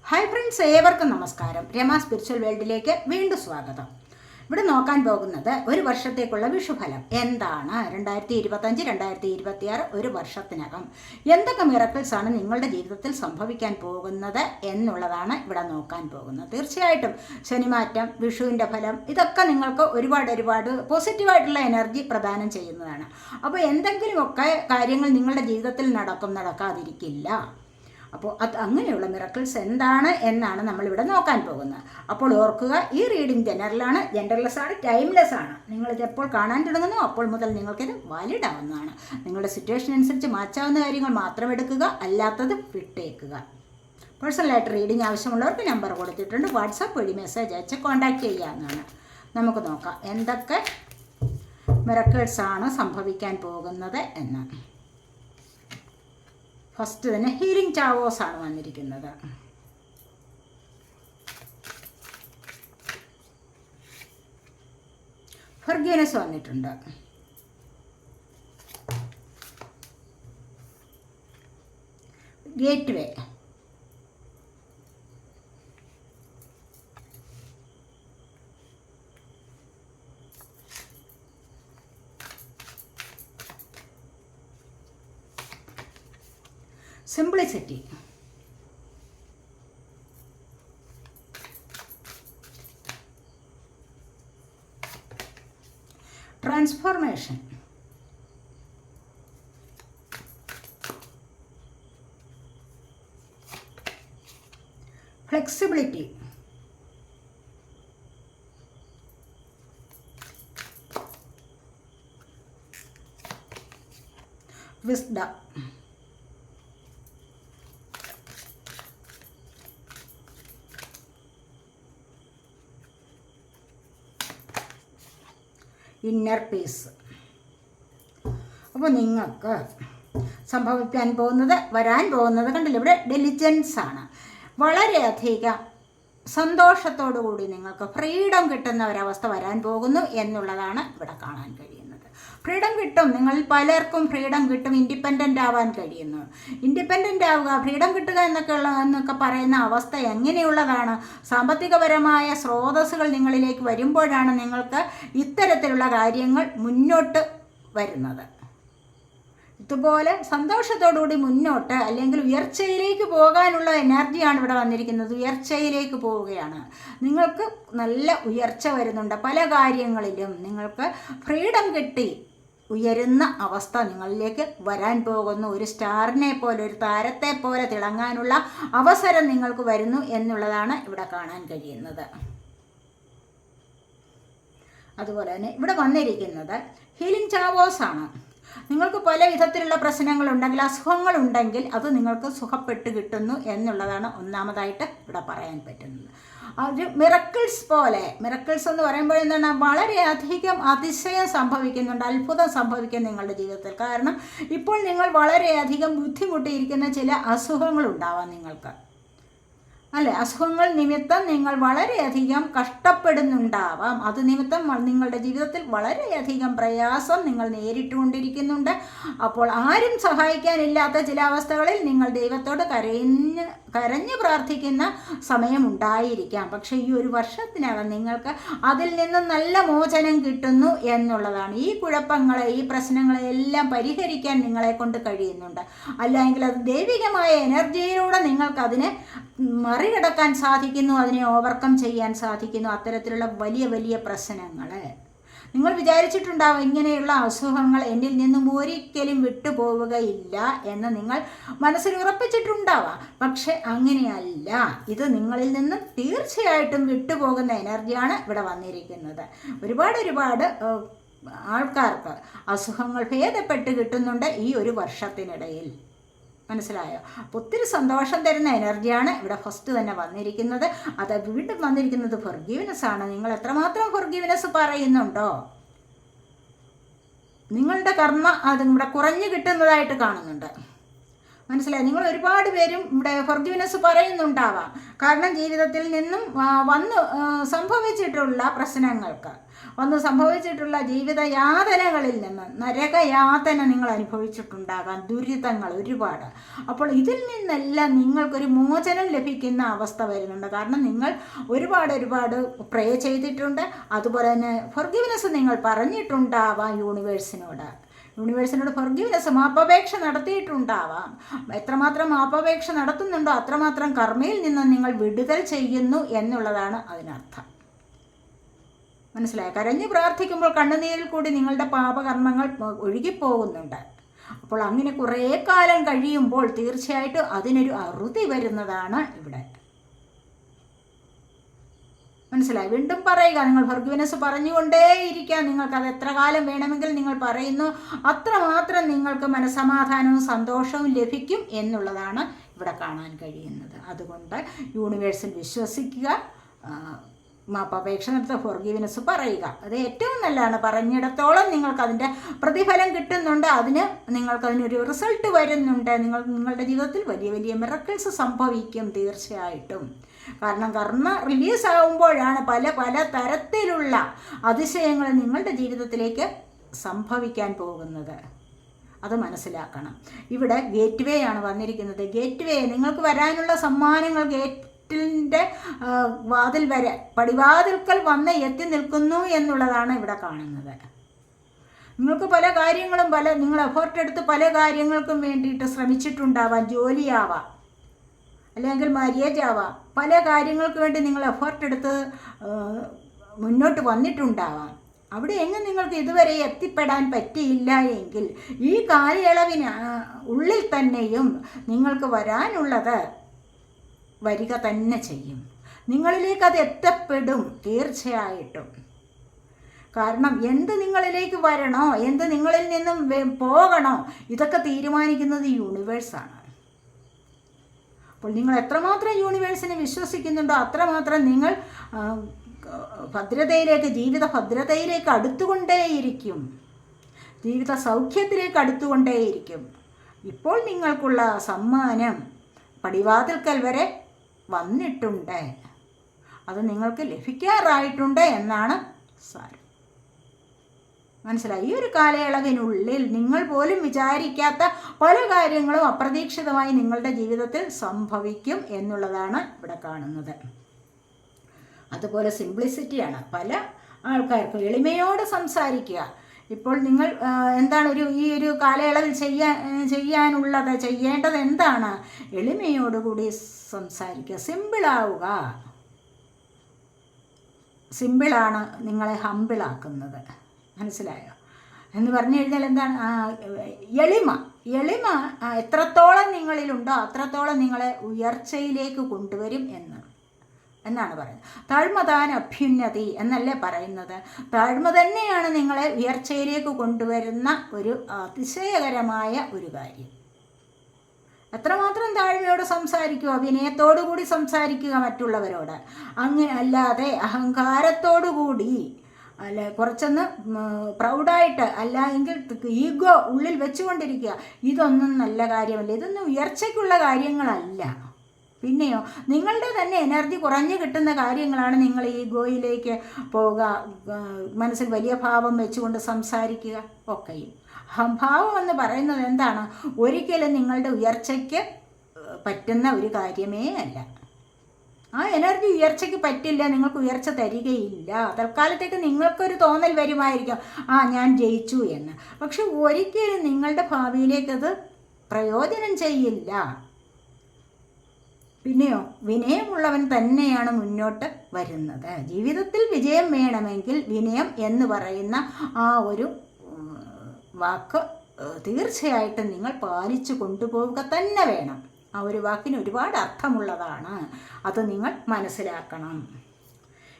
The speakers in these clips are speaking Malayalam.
ഹായ് ഫ്രണ്ട്സ്, ഏവർക്കും നമസ്കാരം. രമ സ്പിരിച്വൽ വേൾഡിലേക്ക് വീണ്ടും സ്വാഗതം. ഇവിടെ നോക്കാൻ പോകുന്നത് ഒരു വർഷത്തേക്കുള്ള വിഷുഫലം എന്താണ്. 2025 2026 ഒരു വർഷത്തിനകം എന്തൊക്കെ മിറക്കിൾസ് ആണ് നിങ്ങളുടെ ജീവിതത്തിൽ സംഭവിക്കാൻ പോകുന്നത് എന്നുള്ളതാണ് ഇവിടെ നോക്കാൻ പോകുന്നത്. തീർച്ചയായിട്ടും ശനിമാറ്റം, വിഷുവിൻ്റെ ഫലം, ഇതൊക്കെ നിങ്ങൾക്ക് ഒരുപാട് പോസിറ്റീവായിട്ടുള്ള എനർജി പ്രദാനം ചെയ്യുന്നതാണ്. അപ്പോൾ എന്തെങ്കിലുമൊക്കെ കാര്യങ്ങൾ നിങ്ങളുടെ ജീവിതത്തിൽ നടക്കാതിരിക്കില്ല. അപ്പോൾ അങ്ങനെയുള്ള മിറക്കിൾസ് എന്താണ് എന്നാണ് നമ്മളിവിടെ നോക്കാൻ പോകുന്നത്. അപ്പോൾ ഓർക്കുക, ഈ റീഡിംഗ് ജനറലാണ്, ജെൻഡർലെസ് ആണ്, ടൈംലെസ് ആണ്. നിങ്ങളിത് എപ്പോൾ കാണാൻ തുടങ്ങുന്നു അപ്പോൾ മുതൽ നിങ്ങൾക്കിത് വാലിഡ് ആവുന്നതാണ്. നിങ്ങളുടെ സിറ്റുവേഷൻ അനുസരിച്ച് മാറ്റാവുന്ന കാര്യങ്ങൾ മാത്രം എടുക്കുക, അല്ലാത്തത് വിട്ടേക്കുക. പേഴ്സണലായിട്ട് റീഡിംഗ് ആവശ്യമുള്ളവർക്ക് നമ്പർ കൊടുത്തിട്ടുണ്ട്, വാട്സാപ്പ് വഴി മെസ്സേജ് അയച്ച് കോൺടാക്റ്റ് ചെയ്യാവുന്നതാണ്. നമുക്ക് നോക്കാം എന്തൊക്കെ മിറക്കിൾസ് ആണ് സംഭവിക്കാൻ പോകുന്നത് എന്ന്. ഫസ്റ്റ് തന്നെ ഹീലിംഗ് ടവേഴ്സ് ആണ് വന്നിരിക്കുന്നത്. ഫർഗീവ്നെസ് വന്നിട്ടുണ്ട്. ഗേറ്റ് വേ, simplicity, transformation, flexibility, wisdom, inner piece. അപ്പോൾ നിങ്ങൾക്ക് സംഭവിക്കാൻ പോകുന്നത്, വരാൻ പോകുന്നത് കണ്ടില്ല, ഇവിടെ ഡെലിജൻസ് ആണ്. വളരെയധികം സന്തോഷത്തോടു കൂടി നിങ്ങൾക്ക് ഫ്രീഡം കിട്ടുന്ന ഒരവസ്ഥ വരാൻ പോകുന്നു എന്നുള്ളതാണ് ഇവിടെ കാണാൻ കഴിയുന്നത്. ഫ്രീഡം കിട്ടും, നിങ്ങൾ പലർക്കും ഫ്രീഡം കിട്ടും, ഇൻഡിപെൻഡൻ്റ് ആവാൻ കഴിയുന്നു. ഇൻഡിപെൻഡൻ്റ് ആവുക, ഫ്രീഡം കിട്ടുക എന്നൊക്കെ പറയുന്ന അവസ്ഥ എങ്ങനെയുള്ളതാണ്? സാമ്പത്തികപരമായ സ്രോതസ്സുകൾ നിങ്ങളിലേക്ക് വരുമ്പോഴാണ് നിങ്ങൾക്ക് ഇത്തരത്തിലുള്ള കാര്യങ്ങൾ മുന്നോട്ട് വരുന്നത്. ഇതുപോലെ സന്തോഷത്തോടുകൂടി മുന്നോട്ട്, അല്ലെങ്കിൽ ഉയർച്ചയിലേക്ക് പോകാനുള്ള എനർജിയാണ് ഇവിടെ വന്നിരിക്കുന്നത്. ഉയർച്ചയിലേക്ക് പോവുകയാണ്, നിങ്ങൾക്ക് നല്ല ഉയർച്ച വരുന്നുണ്ട്. പല കാര്യങ്ങളിലും നിങ്ങൾക്ക് ഫ്രീഡം കിട്ടി ഉയരുന്ന അവസ്ഥ നിങ്ങളിലേക്ക് വരാൻ പോകുന്നു. ഒരു സ്റ്റാറിനെ പോലെ, ഒരു താരത്തെ പോലെ തിളങ്ങാനുള്ള അവസരം നിങ്ങൾക്ക് വരുന്നു എന്നുള്ളതാണ് ഇവിടെ കാണാൻ കഴിയുന്നത്. അതുപോലെ തന്നെ ഇവിടെ വന്നിരിക്കുന്നത് ഹീലിംഗ് ടവേഴ്സ് ആണ്. നിങ്ങൾക്ക് പല വിധത്തിലുള്ള പ്രശ്നങ്ങളുണ്ടെങ്കിൽ, അസുഖങ്ങളുണ്ടെങ്കിൽ അത് നിങ്ങൾക്ക് സുഖപ്പെട്ട് കിട്ടുന്നു എന്നുള്ളതാണ് ഒന്നാമതായിട്ട് ഇവിടെ പറയാൻ പറ്റുന്നത്. ഒരു മിറക്കിൾസ് പോലെ, മിറക്കിൾസ് എന്ന് പറയുമ്പോൾ എന്താണ്, വളരെയധികം അതിശയം സംഭവിക്കുന്നുണ്ട്, അത്ഭുതം സംഭവിക്കും നിങ്ങളുടെ ജീവിതത്തിൽ. കാരണം ഇപ്പോൾ നിങ്ങൾ വളരെയധികം ബുദ്ധിമുട്ടിയിരിക്കുന്ന ചില അസുഖങ്ങളുണ്ടാവാം നിങ്ങൾക്ക്, അല്ലെ? അസുഖങ്ങൾ നിമിത്തം നിങ്ങൾ വളരെയധികം കഷ്ടപ്പെടുന്നുണ്ടാവാം. അത് നിമിത്തം നിങ്ങളുടെ ജീവിതത്തിൽ വളരെയധികം പ്രയാസം നിങ്ങൾ നേരിട്ടുകൊണ്ടിരിക്കുന്നുണ്ട്. അപ്പോൾ ആരും സഹായിക്കാനില്ലാത്ത ചില അവസ്ഥകളിൽ നിങ്ങൾ ദൈവത്തോട് കരഞ്ഞ് പ്രാർത്ഥിക്കുന്ന സമയമുണ്ടായിരിക്കാം. പക്ഷേ ഈ ഒരു വർഷത്തിനകം നിങ്ങൾക്ക് അതിൽ നിന്ന് നല്ല മോചനം കിട്ടുന്നു എന്നുള്ളതാണ്. ഈ കുഴപ്പങ്ങളെ, ഈ പ്രശ്നങ്ങളെ എല്ലാം പരിഹരിക്കാൻ നിങ്ങളെ കൊണ്ട് കഴിയുന്നുണ്ട്. അല്ലെങ്കിൽ അത് ദൈവികമായ എനർജിയിലൂടെ നിങ്ങൾക്കതിനെ മറികടക്കാൻ സാധിക്കുന്നു, അതിനെ ഓവർകം ചെയ്യാൻ സാധിക്കുന്നു. അത്തരത്തിലുള്ള വലിയ പ്രശ്നങ്ങൾ നിങ്ങൾ വിചാരിച്ചിട്ടുണ്ടാവും, ഇങ്ങനെയുള്ള അസുഖങ്ങൾ എന്നിൽ നിന്നും ഒരിക്കലും വിട്ടുപോവുകയില്ല എന്ന് നിങ്ങൾ മനസ്സിൽ ഉറപ്പിച്ചിട്ടുണ്ടാവാം. പക്ഷെ അങ്ങനെയല്ല, ഇത് നിങ്ങളിൽ നിന്നും തീർച്ചയായിട്ടും വിട്ടുപോകുന്ന എനർജിയാണ് ഇവിടെ വന്നിരിക്കുന്നത്. ഒരുപാട് ആൾക്കാർക്ക് അസുഖങ്ങൾ ഭേദപ്പെട്ട് കിട്ടുന്നുണ്ട് ഈ ഒരു വർഷത്തിനിടയിൽ. മനസ്സിലായോ? അപ്പോൾ ഒത്തിരി സന്തോഷം തരുന്ന എനർജിയാണ് ഇവിടെ ഫസ്റ്റ് തന്നെ വന്നിരിക്കുന്നത്. അത് വീണ്ടും വന്നിരിക്കുന്നത് ഫർഗീവ്നെസ് ആണ്. നിങ്ങൾ എത്രമാത്രം ഫർഗീവ്നെസ് പറയുന്നുണ്ടോ, നിങ്ങളുടെ കർമ്മ അത് ഇവിടെ കുറഞ്ഞു കിട്ടുന്നതായിട്ട് കാണുന്നുണ്ട്. മനസ്സിലായി? നിങ്ങൾ ഒരുപാട് പേരും ഇവിടെ ഫർഗീവ്നെസ് പറയുന്നുണ്ടാവാം. കാരണം ജീവിതത്തിൽ നിന്നും സംഭവിച്ചിട്ടുള്ള പ്രശ്നങ്ങൾക്ക് വന്ന് സംഭവിച്ചിട്ടുള്ള ജീവിതയാതനകളിൽ നിന്ന്, നരകയാതന നിങ്ങൾ അനുഭവിച്ചിട്ടുണ്ടാകാം, ദുരിതങ്ങൾ ഒരുപാട്. അപ്പോൾ ഇതിൽ നിന്നെല്ലാം നിങ്ങൾക്കൊരു മോചനം ലഭിക്കുന്ന അവസ്ഥ വരുന്നുണ്ട്. കാരണം നിങ്ങൾ ഒരുപാട് പ്രേ ചെയ്തിട്ടുണ്ട്. അതുപോലെ തന്നെ ഫൊർഗിവ്നെസ് നിങ്ങൾ പറഞ്ഞിട്ടുണ്ടാവാം യൂണിവേഴ്സിനോട് ഫൊർഗിവ്നെസ്, മാപ്പപേക്ഷ നടത്തിയിട്ടുണ്ടാവാം. എത്രമാത്രം മാപ്പപേക്ഷ നടത്തുന്നുണ്ടോ അത്രമാത്രം കർമ്മയിൽ നിന്ന് നിങ്ങൾ വിടുതൽ ചെയ്യുന്നു എന്നുള്ളതാണ് അതിനർത്ഥം. മനസ്സിലായോ? കരഞ്ഞു പ്രാർത്ഥിക്കുമ്പോൾ കണ്ണുനീരിൽ കൂടി നിങ്ങളുടെ പാപകർമ്മങ്ങൾ ഒഴുകിപ്പോകുന്നുണ്ട്. അപ്പോൾ അങ്ങനെ കുറേ കാലം കഴിയുമ്പോൾ തീർച്ചയായിട്ടും അതിനൊരു അറുതി വരുന്നതാണ് ഇവിടെ. മനസ്സിലായി? വീണ്ടും പറയുക, നിങ്ങൾ ഫൊർഗിവ്നെസ് പറഞ്ഞുകൊണ്ടേയിരിക്കുക. നിങ്ങൾക്കത് എത്ര കാലം വേണമെങ്കിൽ നിങ്ങൾ പറയുന്നു, അത്രമാത്രം നിങ്ങൾക്ക് മനസ്സമാധാനവും സന്തോഷവും ലഭിക്കും എന്നുള്ളതാണ് ഇവിടെ കാണാൻ കഴിയുന്നത്. അതുകൊണ്ട് യൂണിവേഴ്സിൽ വിശ്വസിക്കുക, മാപ്പപേക്ഷ നടത്തുക, ഫൊർഗിവ്നെസ് പറയുക. അത് ഏറ്റവും നല്ലതാണ്. പറഞ്ഞിടത്തോളം നിങ്ങൾക്കതിൻ്റെ പ്രതിഫലം കിട്ടുന്നുണ്ട്, നിങ്ങൾക്കതിനൊരു റിസൾട്ട് വരുന്നുണ്ട്. നിങ്ങളുടെ ജീവിതത്തിൽ വലിയ വലിയ മിറക്കിൾസ് സംഭവിക്കും തീർച്ചയായിട്ടും. കാരണം കർമ്മ റിലീസാകുമ്പോഴാണ് പല തരത്തിലുള്ള അതിശയങ്ങൾ നിങ്ങളുടെ ജീവിതത്തിലേക്ക് സംഭവിക്കാൻ പോകുന്നത്. അത് മനസ്സിലാക്കണം. ഇവിടെ ഗേറ്റ് വേ ആണ് വന്നിരിക്കുന്നത്. ഗേറ്റ് വേ, നിങ്ങൾക്ക് വരാനുള്ള സമ്മാനങ്ങൾ ഗേറ്റിൻ്റെ വാതിൽ വരെ, പടിവാതിൽക്കൽ വന്ന് എത്തി നിൽക്കുന്നു എന്നുള്ളതാണ് ഇവിടെ കാണുന്നത്. നിങ്ങൾക്ക് പല കാര്യങ്ങളും നിങ്ങൾ എഫേർട്ട് എടുത്ത് പല കാര്യങ്ങൾക്കും വേണ്ടിയിട്ട് ശ്രമിച്ചിട്ടുണ്ടാവാം. ജോലിയാവാം, അല്ലെങ്കിൽ മാര്യേജ് ആവാം. പല കാര്യങ്ങൾക്ക് വേണ്ടി നിങ്ങൾ എഫേർട്ട് എടുത്ത് മുന്നോട്ട് വന്നിട്ടുണ്ടാവാം. അവിടെ എങ്ങും നിങ്ങൾക്ക് ഇതുവരെ എത്തിപ്പെടാൻ പറ്റിയില്ല എങ്കിൽ ഈ കാലയളവിന് ഉള്ളിൽ തന്നെയും നിങ്ങൾക്ക് വരാനുള്ളത് വരിക തന്നെ ചെയ്യും. നിങ്ങളിലേക്ക് അത് എത്തപ്പെടും തീർച്ചയായിട്ടും. കാരണം എന്ത് നിങ്ങളിലേക്ക് വരണോ, എന്ത് നിങ്ങളിൽ നിന്നും പോകണോ, ഇതൊക്കെ തീരുമാനിക്കുന്നത് യൂണിവേഴ്സാണ്. അപ്പോൾ നിങ്ങൾ എത്രമാത്രം യൂണിവേഴ്സിനെ വിശ്വസിക്കുന്നുണ്ടോ അത്രമാത്രം നിങ്ങൾ ഭദ്രതയിലേക്ക്, ജീവിത ഭദ്രതയിലേക്ക് അടുത്തുകൊണ്ടേയിരിക്കും, ജീവിത സൗഖ്യത്തിലേക്ക് അടുത്തുകൊണ്ടേയിരിക്കും. ഇപ്പോൾ നിങ്ങൾക്കുള്ള സമ്മാനം പടിവാതിൽക്കൽ വരെ വന്നിട്ടുണ്ട്, അത് നിങ്ങൾക്ക് ലഭിക്കാറായിട്ടുണ്ട് എന്നാണ് സാരം. മനസ്സിലായി? ഈ ഒരു കാലയളവിനുള്ളിൽ നിങ്ങൾ പോലും വിചാരിക്കാത്ത പല കാര്യങ്ങളും അപ്രതീക്ഷിതമായി നിങ്ങളുടെ ജീവിതത്തിൽ സംഭവിക്കും എന്നുള്ളതാണ് ഇവിടെ കാണുന്നത്. അതുപോലെ സിംപ്ലിസിറ്റിയാണ്. പല ആൾക്കാർക്കും എളിമയോട് സംസാരിക്കുക. ഇപ്പോൾ നിങ്ങൾ എന്താണ് ഈ ഒരു കാലയളവിൽ ചെയ്യാനുള്ളത്, ചെയ്യേണ്ടത് എന്താണ്? എളിമയോടുകൂടി സംസാരിക്കുക, സിമ്പിളാവുക. സിമ്പിളാണ് നിങ്ങളെ ഹമ്പിളാക്കുന്നത്. മനസ്സിലായോ? എന്ന് പറഞ്ഞു കഴിഞ്ഞാൽ എന്താണ്? എളിമ എത്രത്തോളം നിങ്ങളിലുണ്ടോ അത്രത്തോളം നിങ്ങളെ ഉയർച്ചയിലേക്ക് കൊണ്ടുവരും എന്നാണ് പറയുന്നത്. താഴ്മതാൻ അഭ്യുന്നതി എന്നല്ലേ പറയുന്നത്? താഴ്മ തന്നെയാണ് നിങ്ങളെ ഉയർച്ചയിലേക്ക് കൊണ്ടുവരുന്ന ഒരു അതിശയകരമായ ഒരു കാര്യം. എത്രമാത്രം താഴ്മയോട് സംസാരിക്കുക, വിനയത്തോടു കൂടി സംസാരിക്കുക മറ്റുള്ളവരോട്. അങ്ങനെ അല്ലാതെ അഹങ്കാരത്തോടുകൂടി, അല്ല കുറച്ചൊന്ന് പ്രൗഡായിട്ട്, അല്ല എങ്കിൽ ഈഗോ ഉള്ളിൽ വെച്ചുകൊണ്ടിരിക്കുക, ഇതൊന്നും നല്ല കാര്യമല്ല. ഇതൊന്നും ഉയർച്ചയ്ക്കുള്ള കാര്യങ്ങളല്ല. പിന്നെയോ നിങ്ങളുടെ തന്നെ എനർജി കുറഞ്ഞു കിട്ടുന്ന കാര്യങ്ങളാണ് നിങ്ങൾ ഈഗോയിലേക്ക് പോവുക, മനസ്സിൽ വലിയ ഭാവം വെച്ചുകൊണ്ട് സംസാരിക്കുക ഒക്കെയും. അഹംഭാവം എന്ന് പറയുന്നത് എന്താണ്? ഒരിക്കലും നിങ്ങളുടെ ഉയർച്ചയ്ക്ക് പറ്റുന്ന ഒരു കാര്യമേ അല്ല. ആ എനർജി ഉയർച്ചയ്ക്ക് പറ്റില്ല, നിങ്ങൾക്ക് ഉയർച്ച തരികയില്ല. തൽക്കാലത്തേക്ക് നിങ്ങൾക്കൊരു തോന്നൽ വരുമായിരിക്കും, ഞാൻ ജയിച്ചു എന്ന്. പക്ഷെ ഒരിക്കലും നിങ്ങളുടെ ഭാവിയിലേക്കത് പ്രയോജനം ചെയ്യില്ല. പിന്നെയോ വിനയമുള്ളവൻ തന്നെയാണ് മുന്നോട്ട് വരുന്നത്. ജീവിതത്തിൽ വിജയം വേണമെങ്കിൽ വിനയം എന്ന് പറയുന്ന ആ ഒരു വാക്ക് തീർച്ചയായിട്ടും നിങ്ങൾ പാലിച്ചു കൊണ്ടുപോവുക തന്നെ വേണം. ആ ഒരു വാക്കിന് ഒരുപാട് അർത്ഥമുള്ളതാണ്, അത് നിങ്ങൾ മനസ്സിലാക്കണം.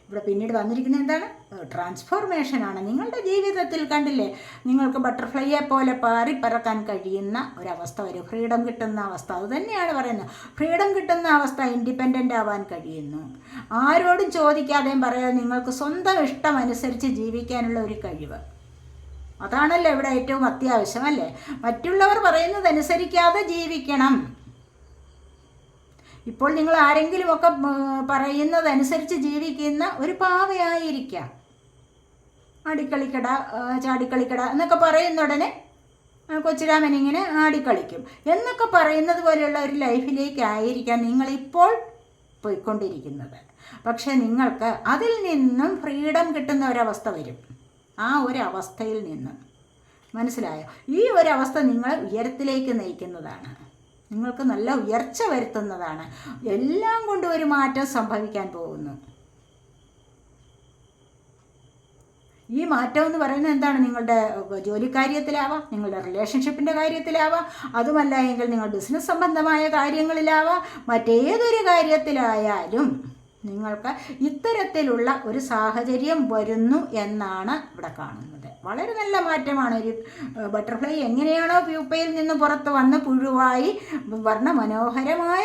ഇവിടെ പിന്നീട് വന്നിരിക്കുന്നത് എന്താണ്? ട്രാൻസ്ഫോർമേഷനാണ്. നിങ്ങളുടെ ജീവിതത്തിൽ കണ്ടില്ലേ, നിങ്ങൾക്ക് ബട്ടർഫ്ലൈയെ പോലെ പറക്കാൻ കഴിയുന്ന ഒരവസ്ഥ വരും, ഫ്രീഡം കിട്ടുന്ന അവസ്ഥ. അത് തന്നെയാണ് പറയുന്നത്. ഫ്രീഡം കിട്ടുന്ന അവസ്ഥ, ഇൻഡിപെൻഡൻ്റ് ആവാൻ കഴിയുന്നു. ആരോടും ചോദിക്കാതെയും പറയാതെ നിങ്ങൾക്ക് സ്വന്തം ഇഷ്ടമനുസരിച്ച് ജീവിക്കാനുള്ള ഒരു കഴിവ്. അതാണല്ലോ ഇവിടെ ഏറ്റവും അത്യാവശ്യം, അല്ലേ? മറ്റുള്ളവർ പറയുന്നതനുസരിക്കാതെ ജീവിക്കണം. ഇപ്പോൾ നിങ്ങൾ ആരെങ്കിലുമൊക്കെ പറയുന്നതനുസരിച്ച് ജീവിക്കുന്ന ഒരു പാവയായിരിക്കാം. ആടിക്കളിക്കട, ചാടിക്കളിക്കട എന്നൊക്കെ പറയുന്ന ഉടനെ കൊച്ചുരാമൻ ഇങ്ങനെ ആടിക്കളിക്കും എന്നൊക്കെ പറയുന്നത് പോലെയുള്ള ഒരു ലൈഫിലേക്കായിരിക്കാം നിങ്ങളിപ്പോൾ പോയിക്കൊണ്ടിരിക്കുന്നത്. പക്ഷെ നിങ്ങൾക്ക് അതിൽ നിന്നും ഫ്രീഡം കിട്ടുന്ന ഒരവസ്ഥ വരും. ആ ഒരവസ്ഥയിൽ നിന്ന്, മനസ്സിലായോ? ഈ ഒരവസ്ഥ നിങ്ങളെ ഉയരത്തിലേക്ക് നയിക്കുന്നതാണ്, നിങ്ങൾക്ക് നല്ല ഉയർച്ച വരുത്തുന്നതാണ്. എല്ലാം കൊണ്ടും ഒരു മാറ്റം സംഭവിക്കാൻ പോകുന്നു. ഈ മാറ്റം എന്ന് പറയുന്നത് എന്താണ്? നിങ്ങളുടെ ജോലിക്കാര്യത്തിലാവാം, നിങ്ങളുടെ റിലേഷൻഷിപ്പിൻ്റെ കാര്യത്തിലാവാം, അതുമല്ല എങ്കിൽ നിങ്ങൾ ബിസിനസ് സംബന്ധമായ കാര്യങ്ങളിലാവാം, മറ്റേതൊരു കാര്യത്തിലായാലും നിങ്ങൾക്ക് ഇത്തരത്തിലുള്ള ഒരു സാഹചര്യം വരുന്നു എന്നാണ് ഇവിടെ കാണുന്നത്. വളരെ നല്ല മാറ്റമാണ്. ഒരു ബട്ടർഫ്ലൈ എങ്ങനെയാണോ പ്യൂപ്പയിൽ നിന്ന് പുറത്ത് വന്ന് പുഴുവായി വർണ്ണമനോഹരമായ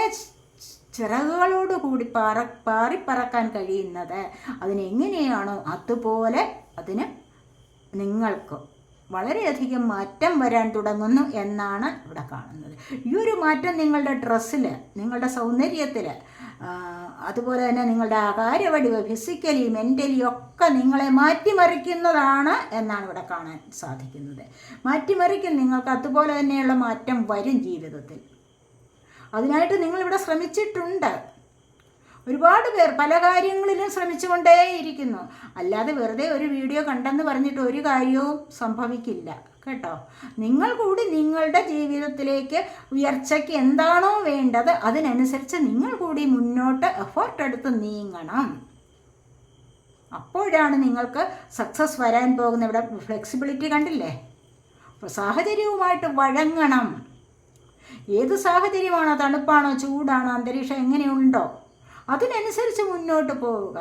ചിറകുകളോട് കൂടി പാറിപ്പറക്കാൻ കഴിയുന്നത്, അതിനെങ്ങനെയാണോ അതുപോലെ അതിന് നിങ്ങൾക്ക് വളരെയധികം മാറ്റം വരാൻ തുടങ്ങുന്നു എന്നാണ് ഇവിടെ കാണുന്നത്. ഈ ഒരു മാറ്റം നിങ്ങളുടെ ഡ്രസ്സിൽ, നിങ്ങളുടെ സൗന്ദര്യത്തിൽ, അതുപോലെ തന്നെ നിങ്ങളുടെ ആകാരവടിവ്, ഫിസിക്കലി മെൻ്റലി ഒക്കെ നിങ്ങളെ മാറ്റിമറിക്കുന്നതാണ് എന്നാണ് ഇവിടെ കാണാൻ സാധിക്കുന്നത്. മാറ്റിമറിക്കും, നിങ്ങൾക്ക് അതുപോലെ തന്നെയുള്ള മാറ്റം വരും ജീവിതത്തിൽ. അതിനായിട്ട് നിങ്ങളിവിടെ ശ്രമിച്ചിട്ടുണ്ട്. ഒരുപാട് പേർ പല കാര്യങ്ങളിലും ശ്രമിച്ചുകൊണ്ടേയിരിക്കുന്നു. അല്ലാതെ വെറുതെ ഒരു വീഡിയോ കണ്ടെന്ന് പറഞ്ഞിട്ട് ഒരു കാര്യവും സംഭവിക്കില്ല കേട്ടോ. നിങ്ങൾ കൂടി നിങ്ങളുടെ ജീവിതത്തിലേക്ക് ഉയർച്ചയ്ക്ക് എന്താണോ വേണ്ടത് അതിനനുസരിച്ച് നിങ്ങൾ കൂടി മുന്നോട്ട് എഫേർട്ട് എടുത്ത് നീങ്ങണം. അപ്പോഴാണ് നിങ്ങൾക്ക് സക്സസ് വരാൻ പോകുന്നത്. ഇവിടെ ഫ്ലെക്സിബിലിറ്റി കണ്ടില്ലേ? സാഹചര്യവുമായിട്ട് വഴങ്ങണം. ഏത് സാഹചര്യമാണോ, തണുപ്പാണോ ചൂടാണോ അന്തരീക്ഷം എങ്ങനെയുണ്ടോ അതിനനുസരിച്ച് മുന്നോട്ട് പോവുക.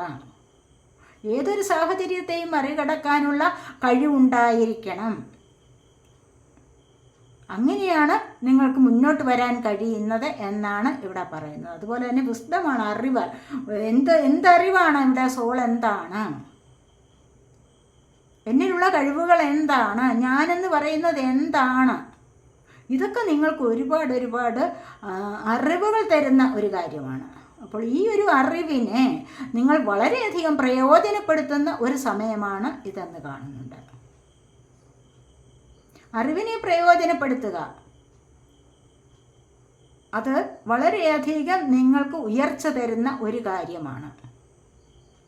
ഏതൊരു സാഹചര്യത്തെയും മറികടക്കാനുള്ള കഴിവുണ്ടായിരിക്കണം. അങ്ങനെയാണ് നിങ്ങൾക്ക് മുന്നോട്ട് വരാൻ കഴിയുന്നത് എന്നാണ് ഇവിടെ പറയുന്നത്. അതുപോലെ തന്നെ വിസ്ഡമാണ്, അറിവ്. എന്തറിവാണ് ഇവിടെ? സോൾ എന്താണ്, എന്നിലുള്ള കഴിവുകൾ എന്താണ്, ഞാനെന്ന് പറയുന്നത് എന്താണ്, ഇതൊക്കെ നിങ്ങൾക്ക് ഒരുപാട് അറിവുകൾ തരുന്ന ഒരു കാര്യമാണ്. അപ്പോൾ ഈ ഒരു അറിവിനെ നിങ്ങൾ വളരെയധികം പ്രയോജനപ്പെടുത്തുന്ന ഒരു സമയമാണ് ഇതെന്ന് കാണുന്നുണ്ട്. അറിവിനെ പ്രയോജനപ്പെടുത്തുക, അത് വളരെയധികം നിങ്ങൾക്ക് ഉയർച്ച തരുന്ന ഒരു കാര്യമാണ്.